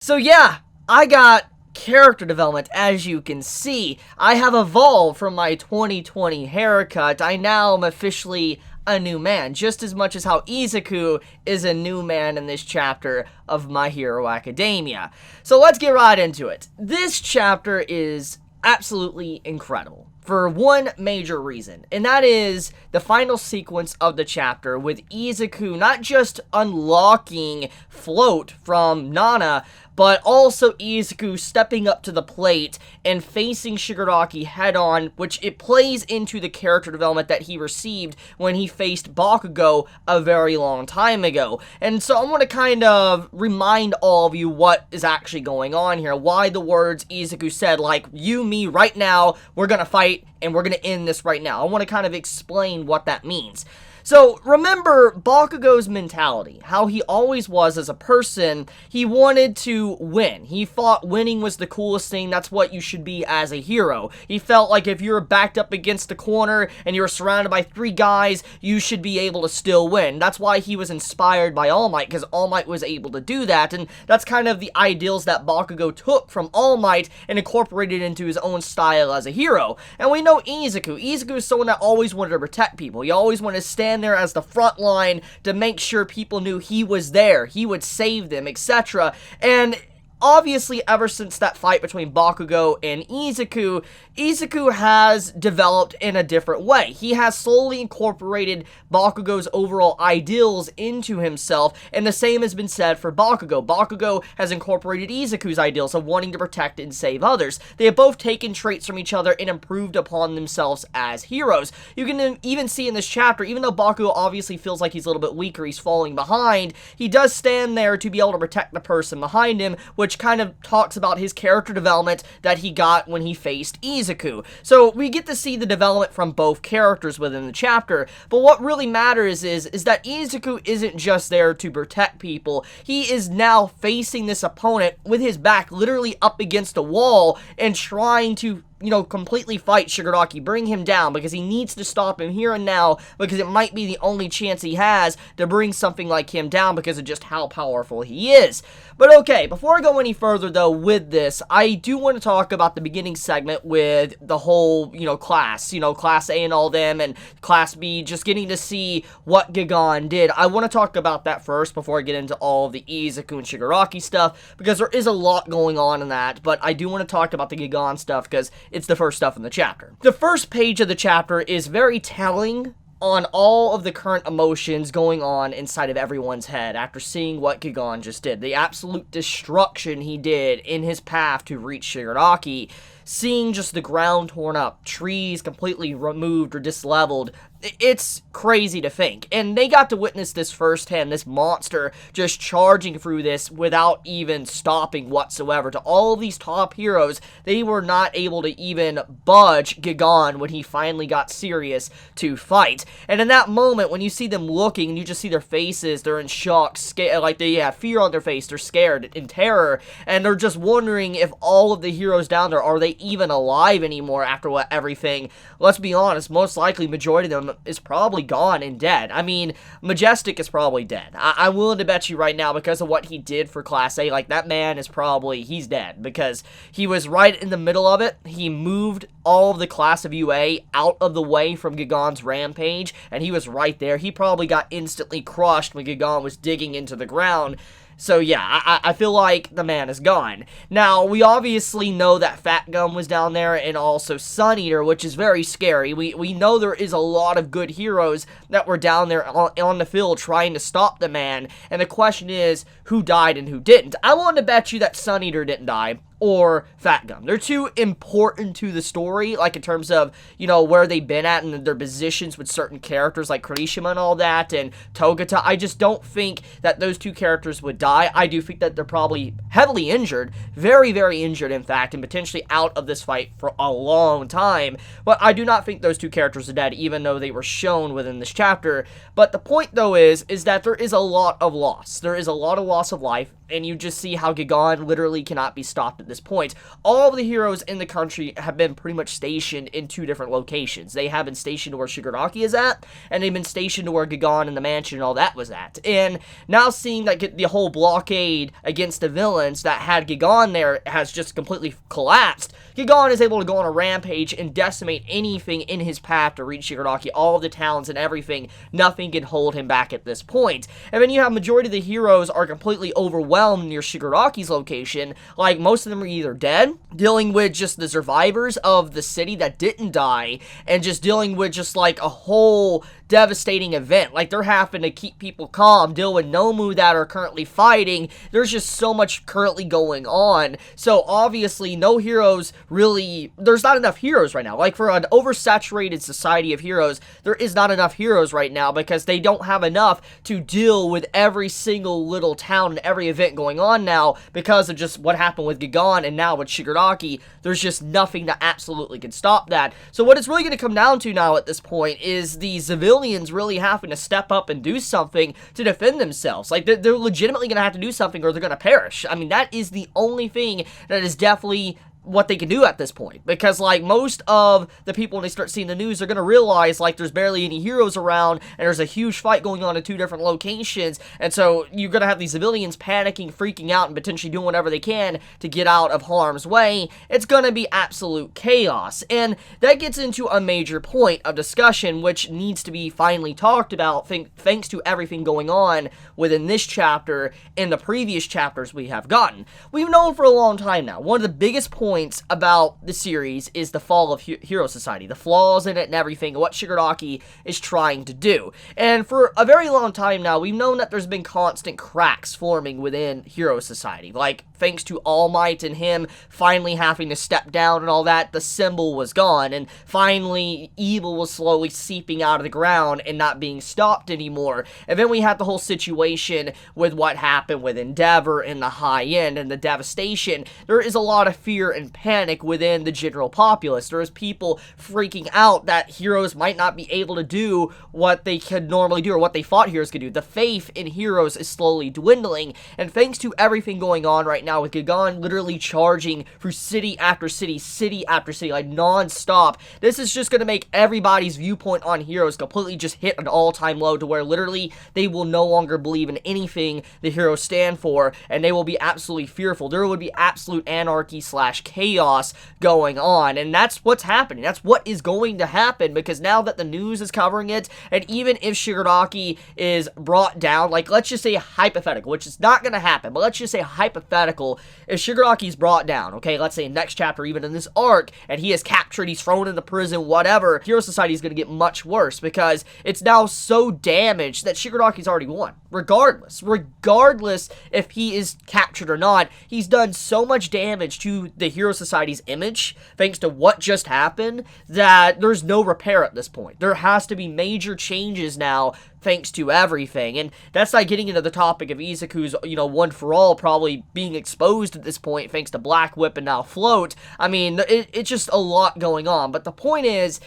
So yeah, I got character development. As you can see, I have evolved from my 2020 haircut. I now am officially a new man, just as much as how Izuku is a new man in this chapter of My Hero Academia. So let's get right into it. This chapter is absolutely incredible for one major reason, and that is the final sequence of the chapter with Izuku not just unlocking Float from Nana, but also Izuku stepping up to the plate and facing Shigaraki head-on, which it plays into the character development that he received when he faced Bakugo a very long time ago. And so I want to kind of remind all of you what is actually going on here, why the words Izuku said, like, you, me, right now, we're gonna fight, and we're gonna end this right now. I want to kind of explain what that means. So, remember Bakugo's mentality, how he always was as a person. He wanted to win. He thought winning was the coolest thing. That's what you should be as a hero. He felt like if you were backed up against the corner and you were surrounded by 3 guys, you should be able to still win. That's why he was inspired by All Might, because All Might was able to do that, and that's kind of the ideals that Bakugo took from All Might and incorporated into his own style as a hero. And we know Izuku. Izuku is someone that always wanted to protect people. He always wanted to stand there as the front line to make sure people knew he was there, he would save them, etc. And obviously, ever since that fight between Bakugo and Izuku, Izuku has developed in a different way. He has slowly incorporated Bakugo's overall ideals into himself, and the same has been said for Bakugo. Bakugo has incorporated Izuku's ideals of wanting to protect and save others. They have both taken traits from each other and improved upon themselves as heroes. You can even see in this chapter, even though Bakugo obviously feels like he's a little bit weaker, he's falling behind, he does stand there to be able to protect the person behind him, which kind of talks about his character development that he got when he faced Izuku. So we get to see the development from both characters within the chapter, but what really matters is that Izuku isn't just there to protect people. He is now facing this opponent with his back literally up against a wall and trying to, completely fight Shigaraki, bring him down, because he needs to stop him here and now, because it might be the only chance he has to bring something like him down because of just how powerful he is. But okay, before I go any further though with this, I do want to talk about the beginning segment with the whole, class, Class A and all them, and Class B, just getting to see what Gigan did. I want to talk about that first before I get into all of the Izuku and Shigaraki stuff, because there is a lot going on in that, but I do want to talk about the Gigan stuff because it's the first stuff in the chapter. The first page of the chapter is very telling on all of the current emotions going on inside of everyone's head after seeing what Gigan just did. The absolute destruction he did in his path to reach Shigaraki. Seeing just the ground torn up, trees completely removed or disleveled, it's crazy to think. And they got to witness this firsthand, this monster just charging through this without even stopping whatsoever. To all of these top heroes, they were not able to even budge Gigan when he finally got serious to fight. And in that moment, when you see them looking, and you just see their faces, they're in shock, scared, like they have fear on their face, they're scared, in terror, and they're just wondering if all of the heroes down there, are they even alive anymore after what everything. Let's be honest, most likely majority of them is probably gone and dead. I mean, Majestic is probably dead. I'm willing to bet you right now, because of what he did for Class A, like, that man is probably, he's dead, because he was right in the middle of it. He moved all of the Class of UA out of the way from Gigan's rampage, and he was right there. He probably got instantly crushed when Gigan was digging into the ground. So yeah, I feel like the man is gone. Now, we obviously know that Fat Gum was down there, and also Sun Eater, which is very scary. We know there is a lot of good heroes that were down there on the field trying to stop the man, and the question is, who died and who didn't? I want to bet you that Sun Eater didn't die, or Fat Gum. They're too important to the story, like in terms of, where they've been at and their positions with certain characters like Kirishima and all that, and Togata. I just don't think that those two characters would die. I do think that they're probably heavily injured, very, very injured, in fact, and potentially out of this fight for a long time. But I do not think those two characters are dead, even though they were shown within this chapter. But the point, though, is that there is a lot of loss. There is a lot of loss of life. and you just see how Gigan literally cannot be stopped at this point. All of the heroes in the country have been pretty much stationed in 2 different locations. They have been stationed to where Shigaraki is at, and they've been stationed to where Gigan and the mansion and all that was at. And now seeing that the whole blockade against the villains that had Gigan there has just completely collapsed, Gigan is able to go on a rampage and decimate anything in his path to reach Shigaraki, all of the towns and everything. Nothing can hold him back at this point. And then you have majority of the heroes are completely overwhelmed near Shigaraki's location. Like, most of them are either dead, dealing with just the survivors of the city that didn't die, and just dealing with just like a whole devastating event. Like, they're having to keep people calm, deal with Nomu that are currently fighting. There's just so much currently going on. So obviously no heroes really, there's not enough heroes right now. Like, for an oversaturated society of heroes, there is not enough heroes right now because they don't have enough to deal with every single little town and every event going on now because of just what happened with Gigan and now with Shigaraki. There's just nothing that absolutely can stop that. So what it's really going to come down to now at this point is the civilians really having to step up and do something to defend themselves. Like, they're legitimately going to have to do something or they're going to perish. I mean, that is the only thing that is definitely what they can do at this point, because like most of the people when they start seeing the news, they're going to realize like there's barely any heroes around and there's a huge fight going on in 2 different locations, and so you're going to have these civilians panicking, freaking out, and potentially doing whatever they can to get out of harm's way. It's going to be absolute chaos, and that gets into a major point of discussion which needs to be finally talked about thanks to everything going on within this chapter and the previous chapters we have gotten. We've known for a long time now, one of the biggest points about the series is the fall of Hero Society, the flaws in it and everything, and what Shigaraki is trying to do. And for a very long time now, we've known that there's been constant cracks forming within Hero Society. Like, thanks to All Might and him finally having to step down and all that, the symbol was gone, and finally evil was slowly seeping out of the ground and not being stopped anymore. And then we had the whole situation with what happened with Endeavor and the high end and the devastation. There is a lot of fear and panic within the general populace. There is people freaking out that heroes might not be able to do what they could normally do or what they thought heroes could do. The faith in heroes is slowly dwindling, and thanks to everything going on right now with Gigan literally charging through city after city, like non-stop, this is just going to make everybody's viewpoint on heroes completely just hit an all-time low to where literally they will no longer believe in anything the heroes stand for, and they will be absolutely fearful. There would be absolute anarchy / chaos going on, and that's what's happening. That's what is going to happen, because now that the news is covering it, and even if Shigaraki is brought down, like, let's just say hypothetical, which is not going to happen, but let's just say hypothetical, if Shigaraki's brought down, okay, let's say next chapter, even in this arc, and he is captured, he's thrown into prison, whatever, Hero Society is going to get much worse, because it's now so damaged that Shigaraki's already won. Regardless if he is captured or not, he's done so much damage to the Hero Society's image, thanks to what just happened, that there's no repair at this point. There has to be major changes now, thanks to everything, and that's not getting into the topic of Izuku's, one for all probably being exposed at this point, thanks to Black Whip and now Float. I mean, it's just a lot going on, but the point is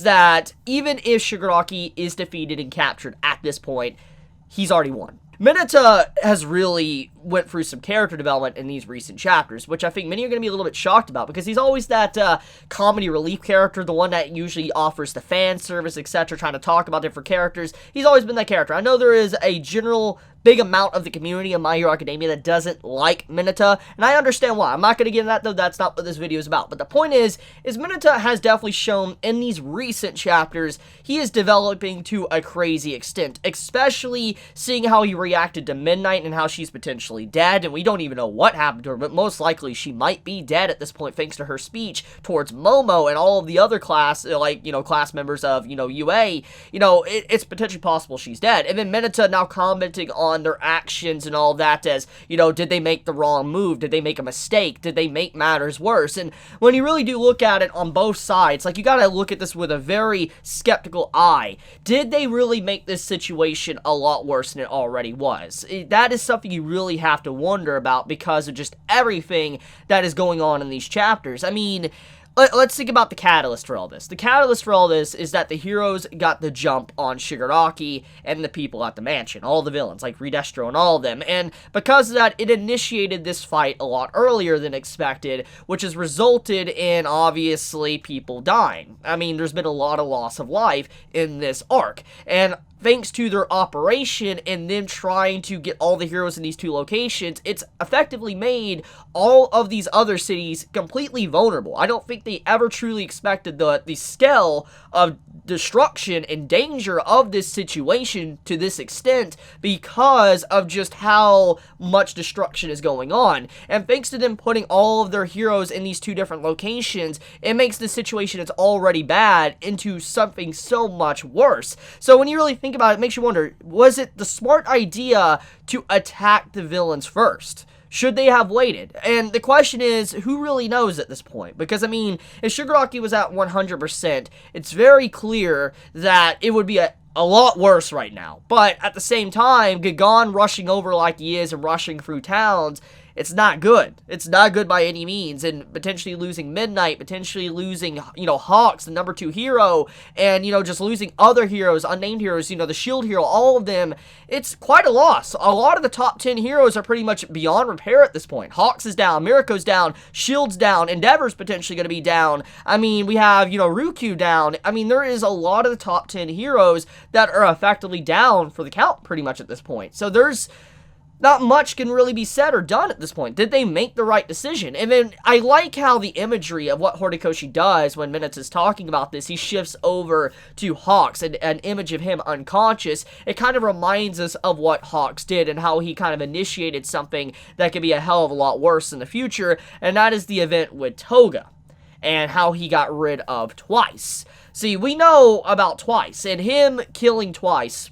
that even if Shigaraki is defeated and captured at this point, he's already won. Mineta has really went through some character development in these recent chapters, which I think many are going to be a little bit shocked about, because he's always that comedy relief character, the one that usually offers the fan service, etc., trying to talk about different characters. He's always been that character. I know there is a general big amount of the community of My Hero Academia that doesn't like Mineta, and I understand why. I'm not going to get into that, though. That's not what this video is about. But the point is Mineta has definitely shown in these recent chapters he is developing to a crazy extent, especially seeing how he reacted to Midnight and how she's potentially dead, and we don't even know what happened to her, but most likely she might be dead at this point thanks to her speech towards Momo and all of the other class, class members of, UA. It's potentially possible she's dead. And then Mineta now commenting on their actions and all that as, did they make the wrong move? Did they make a mistake? Did they make matters worse? And when you really do look at it on both sides, like, you gotta look at this with a very skeptical eye. Did they really make this situation a lot worse than it already was? That is something you really have to wonder about because of just everything that is going on in these chapters. I mean, let's think about the catalyst for all this. The catalyst for all this is that the heroes got the jump on Shigaraki and the people at the mansion, all the villains, like Redestro and all of them, and because of that, it initiated this fight a lot earlier than expected, which has resulted in, obviously, people dying. I mean, there's been a lot of loss of life in this arc, and thanks to their operation and them trying to get all the heroes in these two locations, it's effectively made all of these other cities completely vulnerable. I don't think they ever truly expected the scale of destruction and danger of this situation to this extent because of just how much destruction is going on. And thanks to them putting all of their heroes in these two different locations, it makes the situation that's already bad into something so much worse. So when you really think about it, it makes you wonder, was it the smart idea to attack the villains first? Should they have waited? And the question is, who really knows at this point? Because, I mean, if Shigaraki was at 100%, it's very clear that it would be a lot worse right now. But at the same time, Gagon rushing over like he is and rushing through towns, it's not good. It's not good by any means, and potentially losing Midnight, potentially losing, Hawks, the number 2 hero, and, just losing other heroes, unnamed heroes, the shield hero, all of them, it's quite a loss. A lot of the top 10 heroes are pretty much beyond repair at this point. Hawks is down, Miriko's down, Shield's down, Endeavor's potentially going to be down. I mean, we have, Ruku down. I mean, there is a lot of the top 10 heroes that are effectively down for the count pretty much at this point. So there's not much can really be said or done at this point. Did they make the right decision? And then I like how the imagery of what Horikoshi does when Minutes is talking about this, he shifts over to Hawks, and an image of him unconscious. It kind of reminds us of what Hawks did and how he kind of initiated something that could be a hell of a lot worse in the future, and that is the event with Toga and how he got rid of Twice. See, we know about Twice, and him killing Twice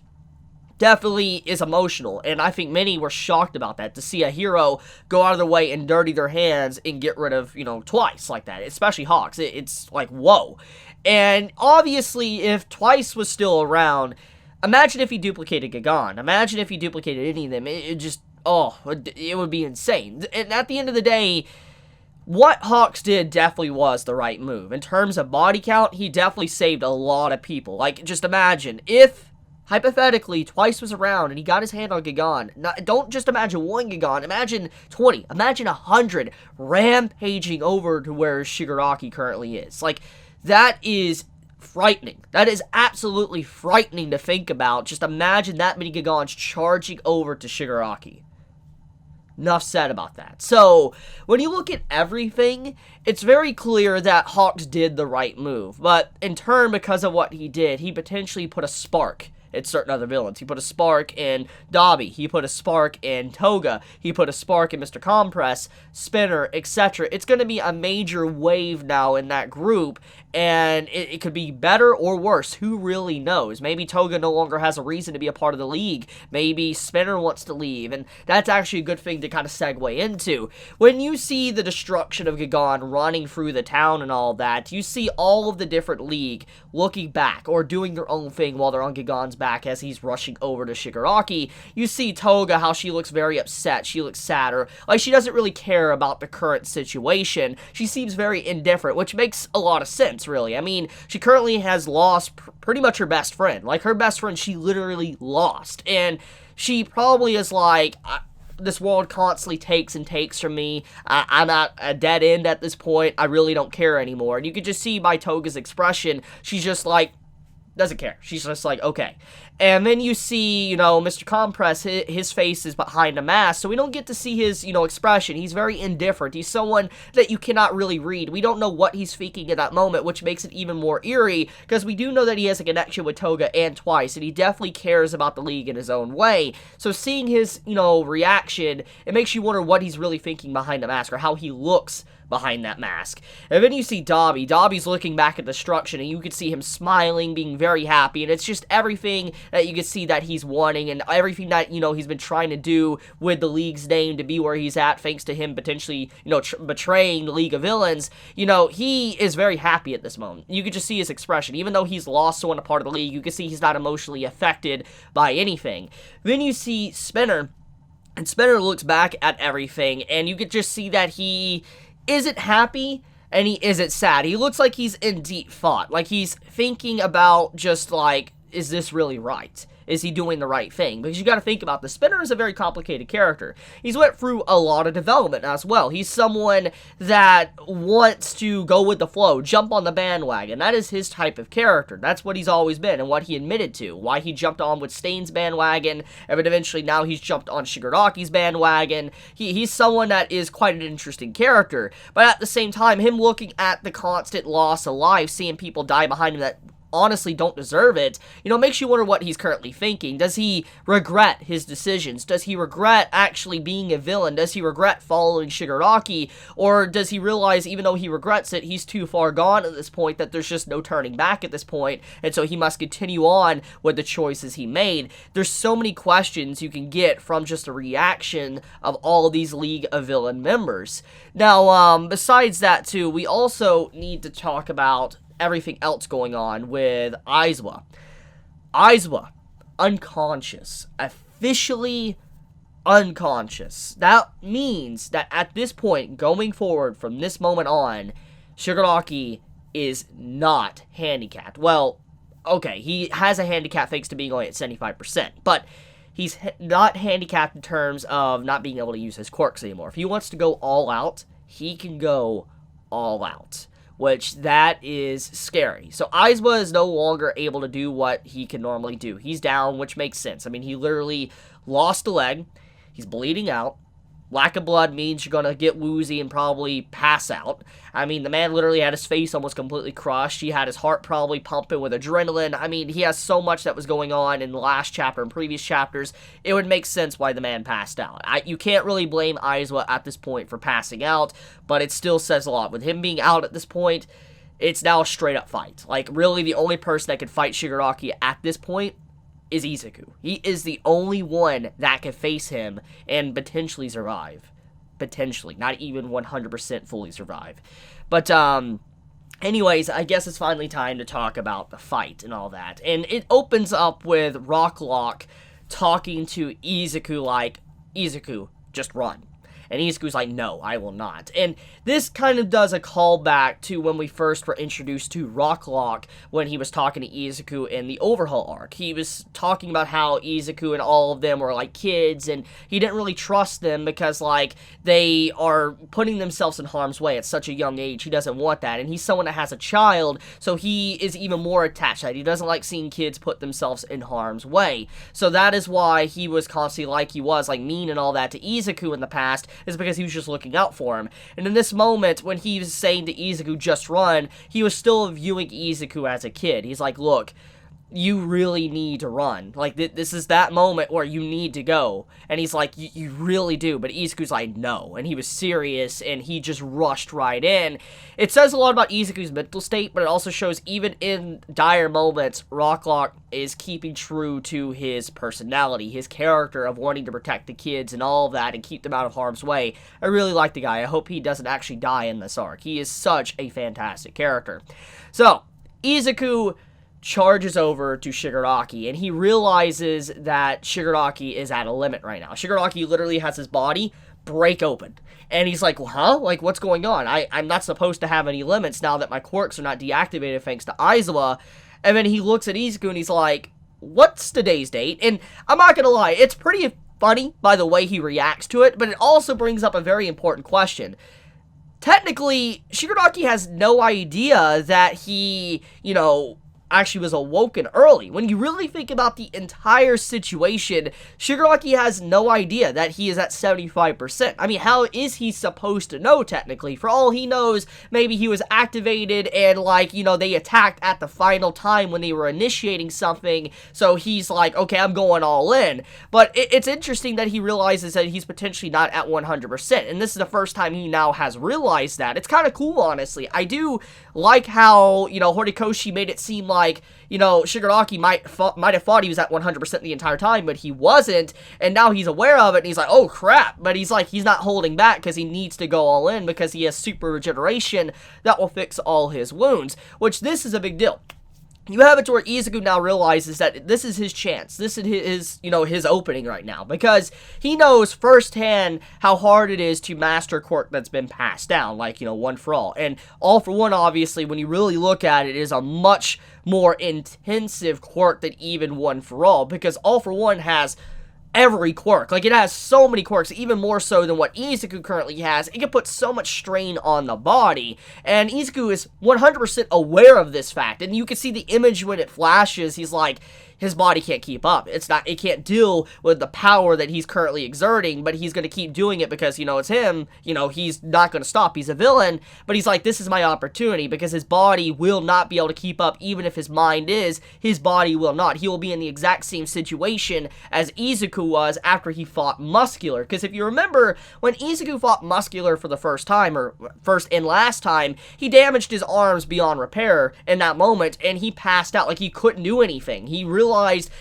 definitely is emotional, and I think many were shocked about that, to see a hero go out of their way and dirty their hands and get rid of, Twice like that, especially Hawks. It's like, whoa. And obviously, if Twice was still around, imagine if he duplicated Gagon. Imagine if he duplicated any of them. It would be insane. And at the end of the day, what Hawks did definitely was the right move. In terms of body count, he definitely saved a lot of people. Like, just imagine, if hypothetically, Twice was around and he got his hand on Gagon. Don't just imagine one Gagon. Imagine 20. Imagine 100 rampaging over to where Shigaraki currently is. Like, that is frightening. That is absolutely frightening to think about. Just imagine that many Gagons charging over to Shigaraki. Enough said about that. So, when you look at everything, it's very clear that Hawks did the right move. But in turn, because of what he did, he potentially put a spark in certain other villains. He put a spark in Dabi. He put a spark in Toga. He put a spark in Mr. Compress, Spinner, etc. It's going to be a major wave now in that group, and it could be better or worse. Who really knows? Maybe Toga no longer has a reason to be a part of the league. Maybe Spinner wants to leave, and that's actually a good thing to kind of segue into. When you see the destruction of Gagon running through the town and all that, you see all of the different league looking back or doing their own thing while they're on Gagon's back as he's rushing over to Shigaraki. You see Toga, how she looks very upset. She looks sadder. Like, she doesn't really care about the current situation. She seems very indifferent, which makes a lot of sense, really. I mean, she currently has lost pretty much her best friend. Like, her best friend, she literally lost. And she probably is like, this world constantly takes and takes from me. I'm at a dead end at this point. I really don't care anymore. And you could just see by Toga's expression, she's just like, doesn't care. She's just like, okay. And then you see, Mr. Compress, his face is behind a mask, so we don't get to see his, expression. He's very indifferent. He's someone that you cannot really read. We don't know what he's thinking at that moment, which makes it even more eerie, because we do know that he has a connection with Toga and Twice, and he definitely cares about the league in his own way. So seeing his, reaction, it makes you wonder what he's really thinking behind the mask, or how he looks behind that mask. And then you see Dabi. Dabi's looking back at destruction, and you can see him smiling, being very happy, and it's just everything that you can see that he's wanting, and everything that, he's been trying to do with the league's name to be where he's at, thanks to him potentially, betraying the League of Villains. He is very happy at this moment. You can just see his expression. Even though he's lost someone a part of the league, you can see he's not emotionally affected by anything. Then you see Spinner, and Spinner looks back at everything, and you could just see that he isn't happy And he isn't sad. He looks like he's in deep thought. Like he's thinking about just like, is this really right? Is he doing the right thing? Because you got to think about this. Spinner is a very complicated character. He's went through a lot of development as well. He's someone that wants to go with the flow, jump on the bandwagon. That is his type of character. That's what he's always been and what he admitted to. Why he jumped on with Stain's bandwagon, and then eventually now he's jumped on Shigaraki's bandwagon. He's someone that is quite an interesting character. But at the same time, him looking at the constant loss of life, seeing people die behind him that honestly don't deserve it, makes you wonder what he's currently thinking. Does he regret his decisions? Does he regret actually being a villain? Does he regret following Shigaraki? Or does he realize, even though he regrets it, he's too far gone at this point, that there's just no turning back at this point, and so he must continue on with the choices he made? There's so many questions you can get from just a reaction of all of these League of Villain members. Now, besides that too, we also need to talk about everything else going on with Aizawa. Aizawa, unconscious. Officially unconscious. That means that at this point, going forward from this moment on, Shigaraki is not handicapped. Well, okay, he has a handicap thanks to being only at 75%, but he's not handicapped in terms of not being able to use his quirks anymore. If he wants to go all out, he can go all out, which that is scary. So Aizawa is no longer able to do what he can normally do. He's down, which makes sense. I mean, he literally lost a leg. He's bleeding out. Lack of blood means you're going to get woozy and probably pass out. I mean, the man literally had his face almost completely crushed. He had his heart probably pumping with adrenaline. I mean, he has so much that was going on in the last chapter and previous chapters. It would make sense why the man passed out. You can't really blame Aizawa at this point for passing out, but it still says a lot. With him being out at this point, it's now a straight-up fight. Like, really, the only person that could fight Shigaraki at this point is Izuku. He is the only one that can face him and potentially survive. Potentially. Not even 100% fully survive. But, anyways, I guess it's finally time to talk about the fight and all that. And it opens up with Rocklock talking to Izuku like, Izuku, just run. And Izuku's like, no, I will not. And this kind of does a callback to when we first were introduced to Rocklock when he was talking to Izuku in the Overhaul arc. He was talking about how Izuku and all of them were like kids, and he didn't really trust them because, like, they are putting themselves in harm's way at such a young age. He doesn't want that. And he's someone that has a child, so he is even more attached to that. He doesn't like seeing kids put themselves in harm's way. So that is why he was constantly like he was, like mean and all that to Izuku in the past, is because he was just looking out for him. And in this moment, when he was saying to Izuku, just run, he was still viewing Izuku as a kid. He's like, look, you really need to run. Like, this is that moment where you need to go. And he's like, you really do. But Izuku's like, no. And he was serious, and he just rushed right in. It says a lot about Izuku's mental state, but it also shows even in dire moments, Rocklock is keeping true to his personality, his character of wanting to protect the kids and all of that and keep them out of harm's way. I really like the guy. I hope he doesn't actually die in this arc. He is such a fantastic character. So, Izuku charges over to Shigaraki, and he realizes that Shigaraki is at a limit right now. Shigaraki literally has his body break open. And he's like, well, huh? Like, what's going on? I'm not supposed to have any limits now that my quirks are not deactivated thanks to Aizawa. And then he looks at Izuku and he's like, what's today's date? And I'm not gonna lie, it's pretty funny by the way he reacts to it, but it also brings up a very important question. Technically, Shigaraki has no idea that he, actually was awoken early. When you really think about the entire situation, Shigaraki has no idea that he is at 75%. I mean, how is he supposed to know, technically? For all he knows, maybe he was activated and, like, they attacked at the final time when they were initiating something, so he's like, okay, I'm going all in. But it's interesting that he realizes that he's potentially not at 100%, and this is the first time he now has realized that. It's kind of cool, honestly. I do like how, Horikoshi made it seem like, Shigaraki might have thought he was at 100% the entire time, but he wasn't, and now he's aware of it, and he's like, oh crap, but he's like, he's not holding back because he needs to go all in because he has super regeneration that will fix all his wounds, which this is a big deal. you have it to where Izuku now realizes that this is his chance. This is his opening right now. Because he knows firsthand how hard it is to master a quirk that's been passed down. Like, One for All. And All for One, obviously, when you really look at it, is a much more intensive quirk than even One for All. Because All for One has every quirk. Like, it has so many quirks, even more so than what Izuku currently has. It can put so much strain on the body, and Izuku is 100% aware of this fact, and you can see the image when it flashes. He's like, his body can't keep up. It can't deal with the power that he's currently exerting, but he's going to keep doing it because, it's him. He's not going to stop. He's a villain, but he's like, this is my opportunity, because his body will not be able to keep up. Even if his mind is, his body will not. He will be in the exact same situation as Izuku was after he fought Muscular. Because if you remember, when Izuku fought Muscular for the first time, or first and last time, he damaged his arms beyond repair in that moment, and he passed out. Like, he couldn't do anything. He realized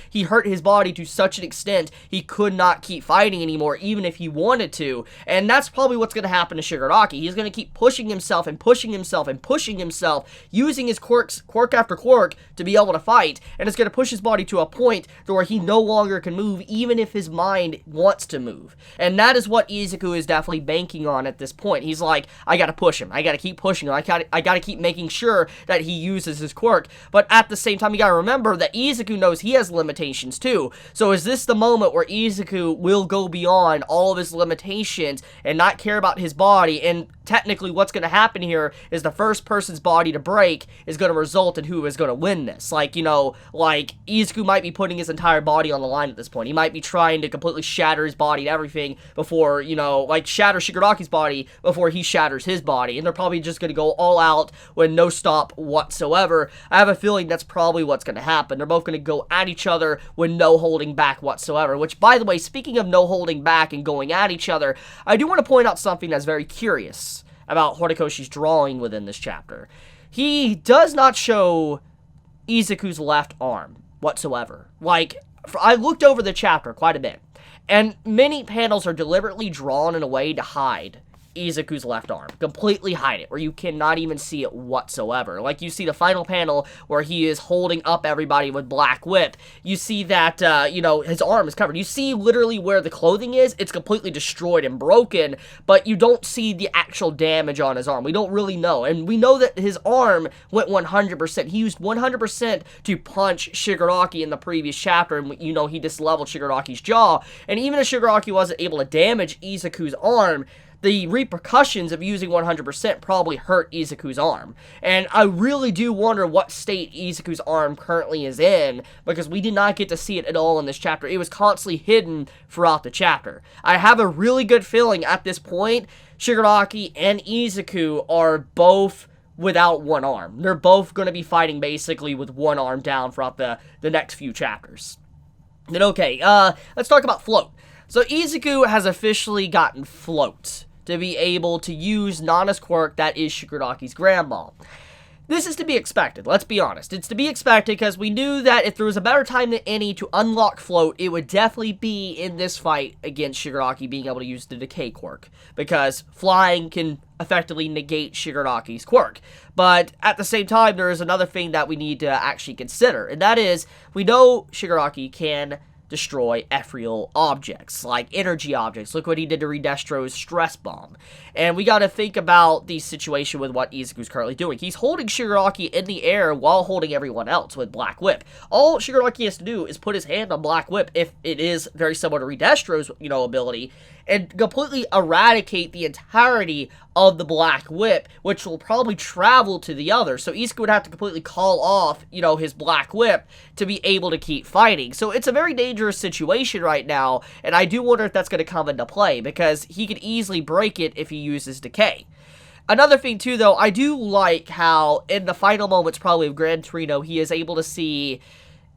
he hurt his body to such an extent he could not keep fighting anymore, even if he wanted to. And that's probably what's going to happen to Shigaraki. He's going to keep pushing himself and pushing himself and pushing himself, using his quirk after quirk to be able to fight, and it's going to push his body to a point to where he no longer can move, even if his mind wants to move. And that is what Izuku is definitely banking on at this point. He's like, I gotta push him. I gotta keep pushing him. I gotta keep making sure that he uses his quirk. But at the same time, you gotta remember that Izuku knows he has limitations too. So is this the moment where Izuku will go beyond all of his limitations and not care about his body? And technically what's going to happen here is the first person's body to break is going to result in who is going to win this. Like, Izuku might be putting his entire body on the line at this point. He might be trying to completely shatter his body and everything before, shatter Shigaraki's body before he shatters his body. And they're probably just going to go all out with no stop whatsoever. I have a feeling that's probably what's going to happen. They're both going to go at each other with no holding back whatsoever. Which, by the way, speaking of no holding back and going at each other, I do want to point out something that's very curious about Horikoshi's drawing within this chapter. He does not show Izuku's left arm whatsoever. Like, I looked over the chapter quite a bit, and many panels are deliberately drawn in a way to hide Izuku's left arm. Completely hide it, where you cannot even see it whatsoever. Like, you see the final panel where he is holding up everybody with Black Whip. You see that, his arm is covered. You see literally where the clothing is. It's completely destroyed and broken, but you don't see the actual damage on his arm. We don't really know. And we know that his arm went 100%. He used 100% to punch Shigaraki in the previous chapter, and, he disleveled Shigaraki's jaw. And even if Shigaraki wasn't able to damage Izuku's arm, the repercussions of using 100% probably hurt Izuku's arm. And I really do wonder what state Izuku's arm currently is in, because we did not get to see it at all in this chapter. It was constantly hidden throughout the chapter. I have a really good feeling at this point, Shigaraki and Izuku are both without one arm. They're both going to be fighting basically with one arm down throughout the next few chapters. Then okay, let's talk about Float. So Izuku has officially gotten Float to be able to use Nana's quirk that is Shigaraki's grandma. This is to be expected, let's be honest. It's to be expected because we knew that if there was a better time than any to unlock Float, it would definitely be in this fight against Shigaraki being able to use the Decay quirk, because flying can effectively negate Shigaraki's quirk. But at the same time, there is another thing that we need to actually consider, and that is, we know Shigaraki can destroy ethereal objects, like energy objects. Look what he did to Redestro's stress bomb. And we gotta think about the situation with what Izuku's currently doing. He's holding Shigaraki in the air while holding everyone else with Black Whip. All Shigaraki has to do is put his hand on Black Whip, if it is very similar to Redestro's, ability, and completely eradicate the entirety of the Black Whip, which will probably travel to the other. So Izuku would have to completely call off, his Black Whip to be able to keep fighting. So it's a very dangerous situation right now, and I do wonder if that's going to come into play, because he could easily break it if he uses Decay. Another thing too, though, I do like how in the final moments probably of Gran Torino, he is able to see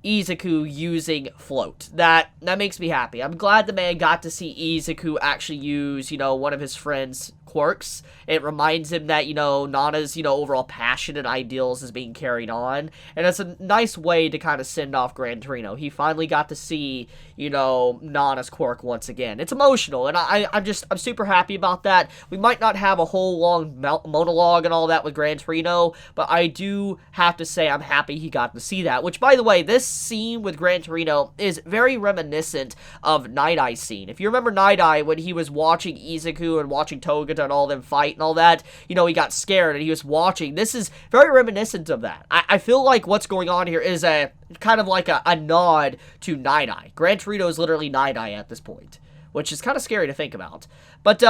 Izuku using Float. That makes me happy. I'm glad the man got to see Izuku actually use, one of his friends' quirks. It reminds him that, Nana's, overall passion and ideals is being carried on. And it's a nice way to kind of send off Gran Torino. He finally got to see, Nana's quirk once again. It's emotional, and I'm super happy about that. We might not have a whole long monologue and all that with Gran Torino, but I do have to say I'm happy he got to see that. Which, by the way, this scene with Gran Torino is very reminiscent of Night Eye's scene. If you remember Night Eye, when he was watching Izuku and watching Togata and all them fight and all that, he got scared and he was watching. This is very reminiscent of that. I feel like what's going on here is a kind of like a nod to Night Eye. Gran Torino is literally Night Eye at this point, which is kind of scary to think about. But,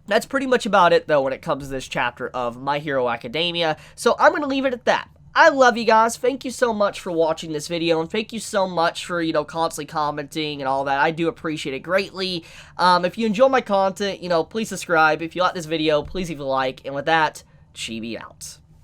that's pretty much about it, though, when it comes to this chapter of My Hero Academia. So I'm going to leave it at that. I love you guys. Thank you so much for watching this video, and thank you so much for, constantly commenting and all that. I do appreciate it greatly. If you enjoy my content, please subscribe. If you like this video, please leave a like. And with that, Chibi out.